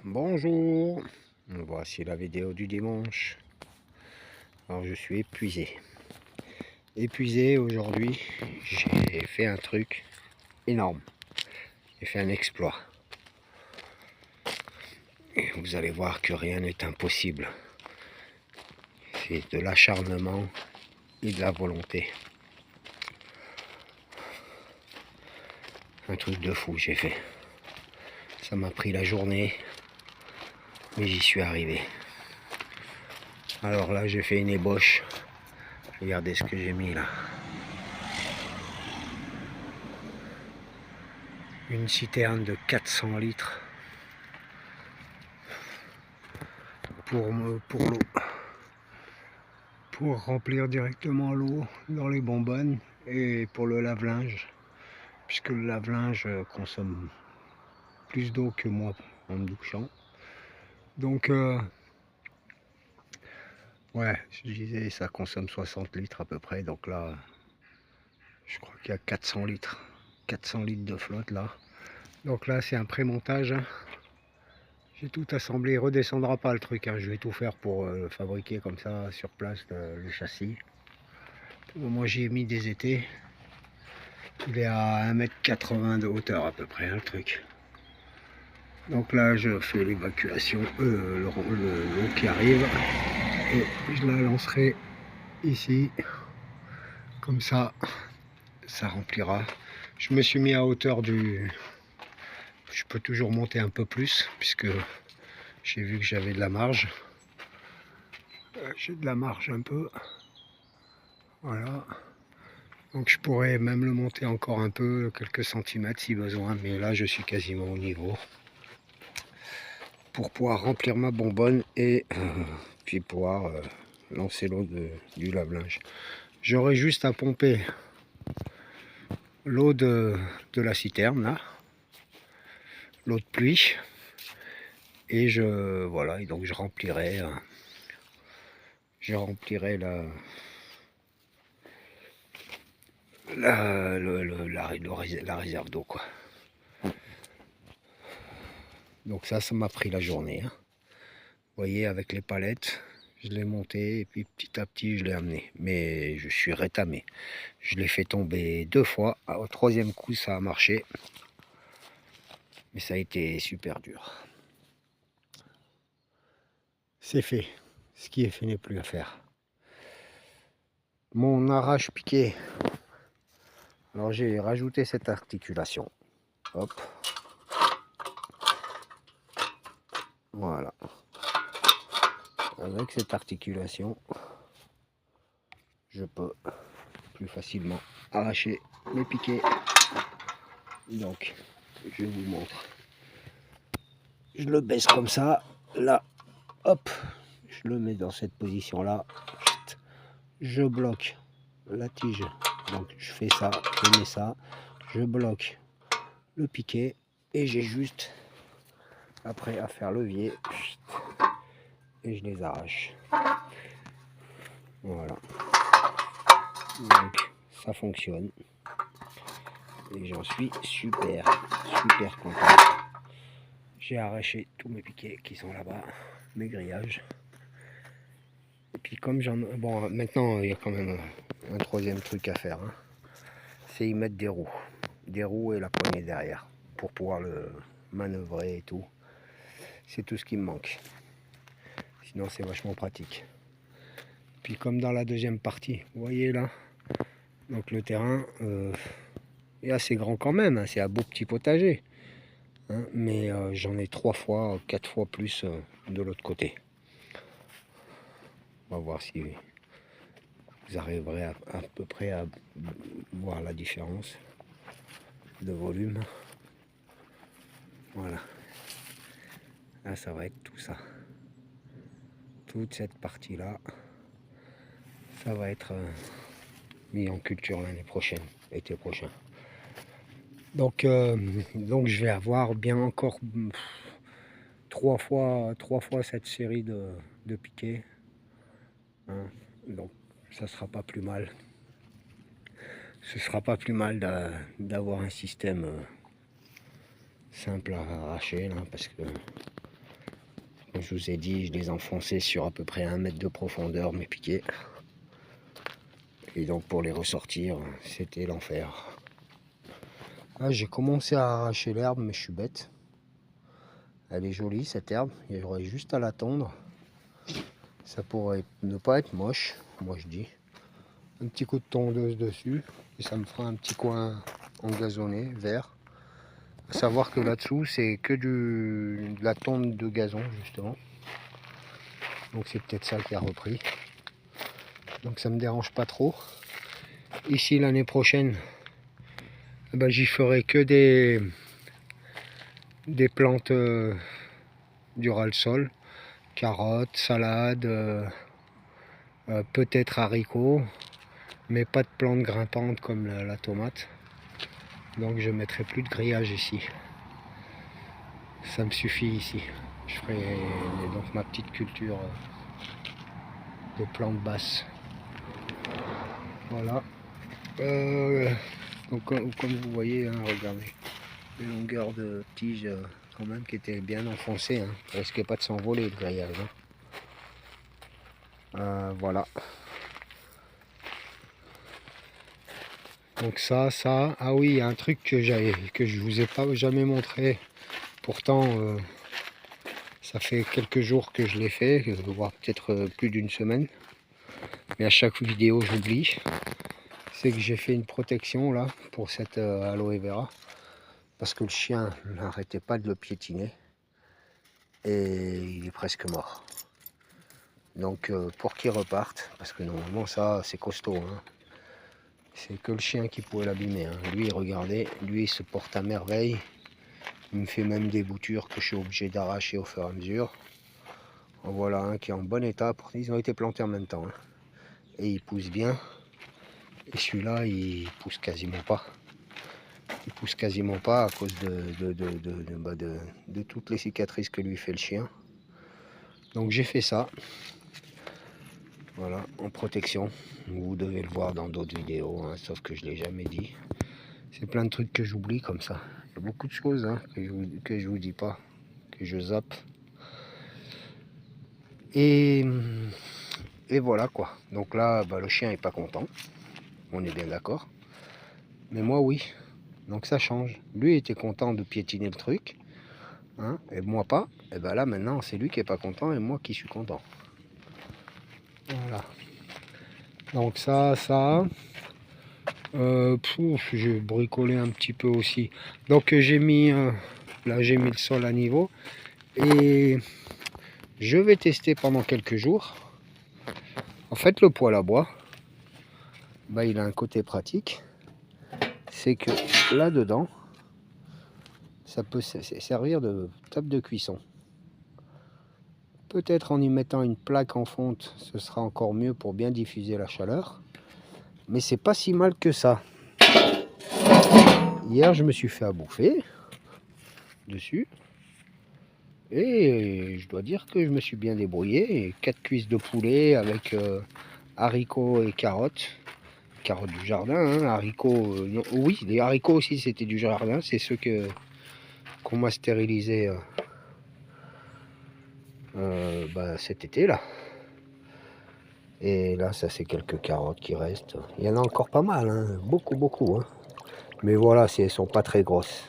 Bonjour, voici la vidéo du dimanche. Alors je suis épuisé aujourd'hui. J'ai fait un truc énorme, j'ai fait un exploit. Et vous allez voir que rien n'est impossible. C'est de l'acharnement et de la volonté. Un truc de fou j'ai fait. Ça m'a pris la journée, mais j'y suis arrivé. Alors là j'ai fait une ébauche. Regardez ce que j'ai mis là. Une citerne de 400 litres pour l'eau. Pour remplir directement l'eau dans les bonbonnes et pour le lave-linge, puisque le lave-linge consomme plus d'eau que moi en me douchant. Donc ouais, je disais ça consomme 60 litres à peu près, donc là je crois qu'il y a 400 litres. 400 litres de flotte là. Donc là c'est un pré-montage. J'ai tout assemblé, il ne redescendra pas le truc, hein. Je vais tout faire pour fabriquer comme ça sur place le châssis. Moi j'y ai mis des étés. Il est à 1,80 m de hauteur à peu près, hein, le truc. Donc là je fais l'évacuation, l'eau qui arrive, et je la lancerai ici, comme ça, ça remplira. Je me suis mis à hauteur du... Je peux toujours monter un peu plus, puisque j'ai vu que j'avais de la marge. J'ai de la marge un peu. Voilà. Donc je pourrais même le monter encore un peu, quelques centimètres si besoin, mais là je suis quasiment au niveau. Pour pouvoir remplir ma bonbonne et puis pouvoir lancer l'eau du lave-linge. J'aurai juste à pomper l'eau de la citerne là, l'eau de pluie, et voilà, et donc je remplirai la réserve d'eau quoi. Donc ça m'a pris la journée, hein. Vous voyez, avec les palettes, je l'ai monté et puis petit à petit je l'ai amené, mais je suis rétamé. Je l'ai fait tomber 2 fois, au 3e coup ça a marché, mais ça a été super dur. C'est fait, ce qui est fait n'est plus à faire. Mon arrache-piqué, alors j'ai rajouté cette articulation, hop, voilà. Avec cette articulation, je peux plus facilement arracher mes piquets. Donc je vous montre, je le baisse comme ça, là, hop, je le mets dans cette position là, je bloque la tige, donc je fais ça, je mets ça, je bloque le piquet et j'ai juste après à faire levier et je les arrache. Voilà, donc ça fonctionne et j'en suis super content. J'ai arraché tous mes piquets qui sont là-bas, mes grillages. Et puis comme bon, maintenant il y a quand même un 3e truc à faire, hein. C'est y mettre des roues et la poignée derrière pour pouvoir le manœuvrer et tout. C'est tout ce qui me manque, sinon c'est vachement pratique. Puis comme dans la 2e partie, vous voyez là, donc le terrain est assez grand quand même, hein. C'est un beau petit potager, hein, mais j'en ai 3 fois, 4 fois plus de l'autre côté. On va voir si vous arriverez à peu près à voir la différence de volume. Voilà, là ça va être tout ça, toute cette partie là, ça va être mis en culture l'année prochaine, l'été prochain. Donc je vais avoir bien encore 3 fois cette série de piquets, hein. Donc ça sera pas plus mal. Ce sera pas plus mal d'avoir un système simple à arracher là, parce que Comme je vous ai dit, je les enfonçais sur à peu près 1 mètre de profondeur, mes piquets. Et donc pour les ressortir, c'était l'enfer. Là, j'ai commencé à arracher l'herbe, mais je suis bête. Elle est jolie cette herbe, il y aurait juste à la tondre. Ça pourrait ne pas être moche, moi je dis. Un petit coup de tondeuse dessus, et ça me fera un petit coin engazonné, vert. À savoir que là-dessous, c'est que de la tonde de gazon, justement. Donc c'est peut-être ça qui a repris. Donc ça me dérange pas trop. Ici, l'année prochaine, ben, j'y ferai que des plantes du ras-le-sol. Carottes, salades, peut-être haricots, mais pas de plantes grimpantes comme la tomate. Donc je mettrai plus de grillage ici. Ça me suffit ici. Je ferai donc ma petite culture de plantes basses. Voilà. Donc comme vous voyez, hein, regardez, les longueurs de tige quand même qui étaient bien enfoncées. Hein. Ça risquait pas de s'envoler le grillage. Hein. Voilà. Donc ça, ah oui, il y a un truc que je vous ai pas jamais montré. Pourtant, ça fait quelques jours que je l'ai fait, voire peut-être plus d'une semaine. Mais à chaque vidéo, j'oublie. C'est que j'ai fait une protection là pour cette aloe vera. Parce que le chien n'arrêtait pas de le piétiner. Et il est presque mort. Donc pour qu'il reparte, parce que normalement ça c'est costaud. Hein. C'est que le chien qui pouvait l'abîmer. Hein. Lui, regardez, lui il se porte à merveille. Il me fait même des boutures que je suis obligé d'arracher au fur et à mesure. En voilà un qui est en bon état. Ils ont été plantés en même temps. Hein. Et il pousse bien. Et celui-là, il pousse quasiment pas. Il pousse quasiment pas à cause de toutes les cicatrices que lui fait le chien. Donc j'ai fait ça. Voilà, en protection. Vous devez le voir dans d'autres vidéos, hein, sauf que je ne l'ai jamais dit. C'est plein de trucs que j'oublie comme ça. Il y a beaucoup de choses hein, que je vous dis pas, que je zappe. Et voilà quoi. Donc là, bah, le chien est pas content. On est bien d'accord. Mais moi, oui. Donc ça change. Lui était content de piétiner le truc. Hein, et moi pas. Et ben là, maintenant, c'est lui qui est pas content et moi qui suis content. Voilà. Donc ça. J'ai bricolé un petit peu aussi. Donc j'ai mis... là, j'ai mis le sol à niveau. Et je vais tester pendant quelques jours. En fait, le poêle à bois, bah, il a un côté pratique. C'est que là-dedans, ça peut servir de table de cuisson. Peut-être en y mettant une plaque en fonte, ce sera encore mieux pour bien diffuser la chaleur. Mais c'est pas si mal que ça. Hier, je me suis fait à bouffer dessus. Et je dois dire que je me suis bien débrouillé. 4 cuisses de poulet avec haricots et carottes. Carottes du jardin, hein, haricots. Non, oui, les haricots aussi c'était du jardin. C'est ceux qu'on m'a stérilisé bah, cet été là. Et là, ça c'est quelques carottes qui restent. Il y en a encore pas mal, hein, beaucoup. Hein. Mais voilà, elles sont pas très grosses.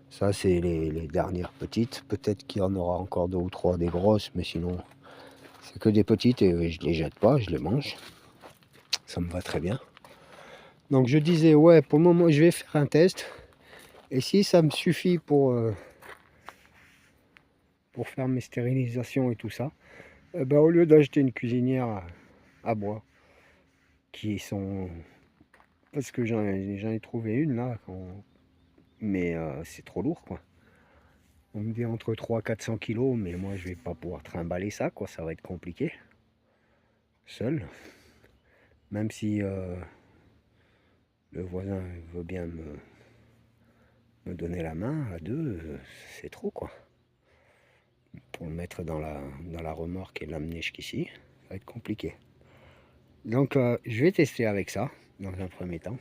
Ça, c'est les dernières petites. Peut-être qu'il y en aura encore 2 ou 3 des grosses, mais sinon, c'est que des petites et je les jette pas, je les mange. Ça me va très bien. Donc je disais, ouais, pour le moment, je vais faire un test. Et si ça me suffit pour faire mes stérilisations et tout ça, ben, au lieu d'acheter une cuisinière à bois, qui sont... Parce que j'en ai trouvé une là, mais c'est trop lourd quoi. On me dit entre 300-400 kilos, mais moi je vais pas pouvoir trimballer ça quoi, ça va être compliqué. Seul. Même si le voisin veut bien me donner la main à deux, c'est trop quoi. Pour le mettre dans la remorque et l'amener jusqu'ici, ça va être compliqué. Donc je vais tester avec ça dans un premier temps.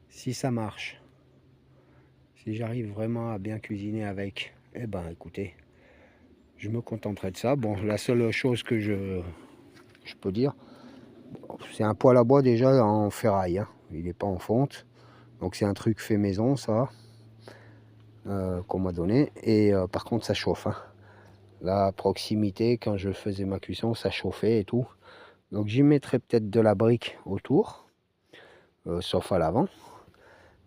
Si ça marche, si j'arrive vraiment à bien cuisiner avec, eh ben écoutez, je me contenterai de ça. Bon, la seule chose que je peux dire, c'est un poêle à bois déjà en ferraille, hein. Il n'est pas en fonte. Donc c'est un truc fait maison, ça, qu'on m'a donné. Et par contre, ça chauffe, hein. Là, à proximité, quand je faisais ma cuisson, ça chauffait et tout. Donc j'y mettrai peut-être de la brique autour, sauf à l'avant.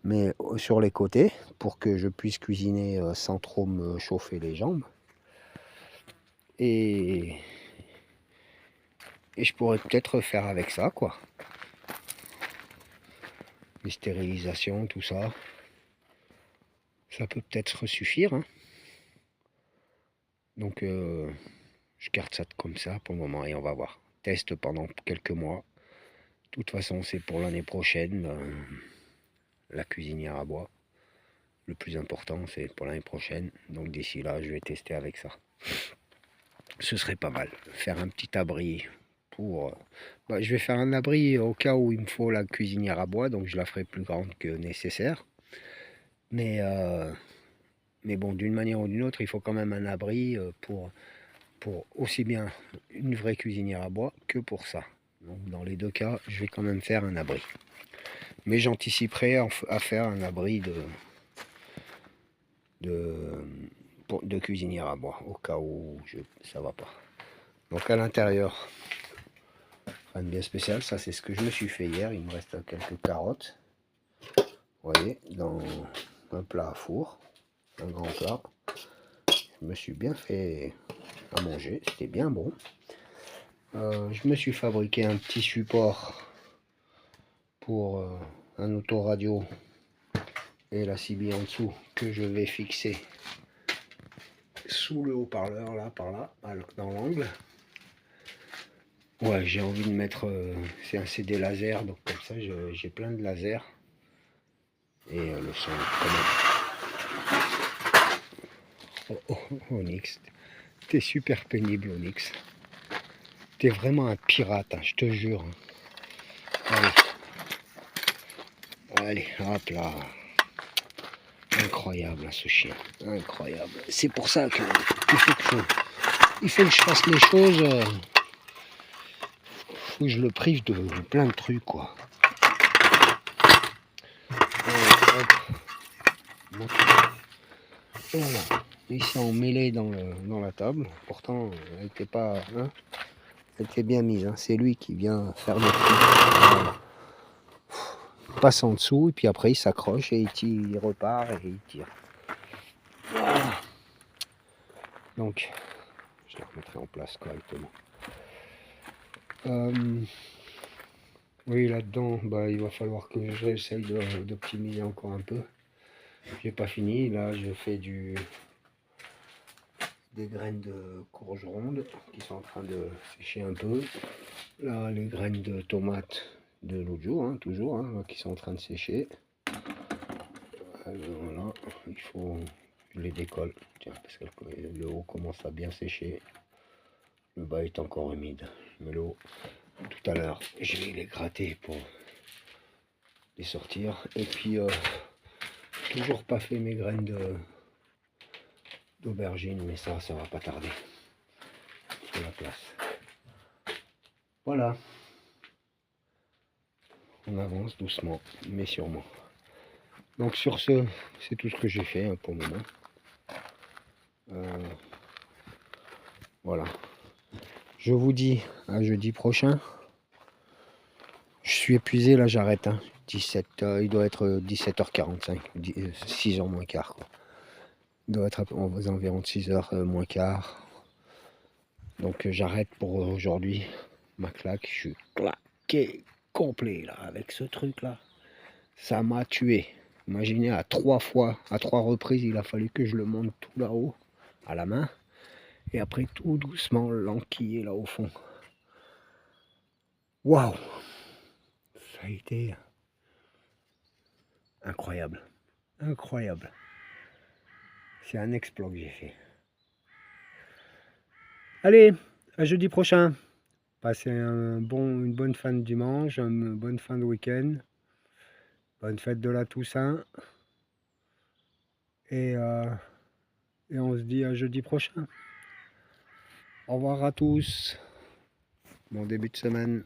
Mais sur les côtés, pour que je puisse cuisiner sans trop me chauffer les jambes. Et je pourrais peut-être faire avec ça, quoi. Les stérilisations, tout ça. Ça peut peut-être suffire, hein. Donc je garde ça comme ça pour le moment et on va voir. Teste pendant quelques mois. De toute façon, c'est pour l'année prochaine, la cuisinière à bois. Le plus important, c'est pour l'année prochaine. Donc d'ici là, je vais tester avec ça. Ce serait pas mal. Faire un petit abri pour... je vais faire un abri au cas où il me faut la cuisinière à bois. Donc je la ferai plus grande que nécessaire. Mais bon, d'une manière ou d'une autre, il faut quand même un abri pour aussi bien une vraie cuisinière à bois que pour ça. Donc dans les deux cas, je vais quand même faire un abri. Mais j'anticiperai à faire un abri de cuisinière à bois, au cas où ça va pas. Donc à l'intérieur, rien de bien spécial, ça c'est ce que je me suis fait hier. Il me reste quelques carottes, vous voyez, dans un plat à four, un grand plat. Je me suis bien fait à manger, c'était bien bon. Je me suis fabriqué un petit support pour un autoradio et la CB en dessous que je vais fixer sous le haut-parleur, là, par là, dans l'angle. Ouais, j'ai envie de mettre... c'est un CD laser, donc comme ça, j'ai plein de lasers. Et le son, quand même. Onyx, t'es super pénible, Onyx. T'es vraiment un pirate, hein, je te jure. Allez, hop là. Incroyable, ce chien. Incroyable. C'est pour ça que il faut que je fasse les choses... faut que je le prive de plein de trucs, quoi. Voilà. Ils sont mêlés dans la table. Pourtant, elle était pas... Hein, elle était bien mise. Hein. C'est lui qui vient faire le truc. Voilà. Il passe en dessous et puis après il s'accroche et il repart et il tire. Voilà. Donc, je les remettrai en place correctement. Oui, là-dedans, il va falloir que j'essaye d'optimiser encore un peu. J'ai pas fini. Là, je fais des graines de courge ronde qui sont en train de sécher un peu. Là, les graines de tomates de l'autre jour, hein, toujours, hein, qui sont en train de sécher. Alors, voilà, il faut... Je les décolle, tiens, parce que le haut commence à bien sécher. Le bas est encore humide. Mais le haut, tout à l'heure, je vais les gratter pour les sortir. Et puis, toujours pas fait mes graines d'aubergine, mais ça va pas tarder. Sur la place. Voilà. On avance doucement, mais sûrement. Donc sur ce, c'est tout ce que j'ai fait, hein, pour le moment. Voilà. Je vous dis à jeudi prochain. Je suis épuisé, là j'arrête. Hein. 17, il doit être 17h45, 6h moins quart. Quoi. Il doit être aux environs de 6h moins quart. Donc j'arrête pour aujourd'hui. Ma claque, je suis claqué complet là avec ce truc là. Ça m'a tué. Imaginez, à 3 reprises, il a fallu que je le monte tout là-haut, à la main. Et après, tout doucement, l'enquiller là au fond. Waouh! Ça a été incroyable. Incroyable. C'est un exploit que j'ai fait. Allez, à jeudi prochain. Passez une bonne fin de dimanche, une bonne fin de week-end. Bonne fête de la Toussaint. Et on se dit à jeudi prochain. Au revoir à tous. Bon début de semaine.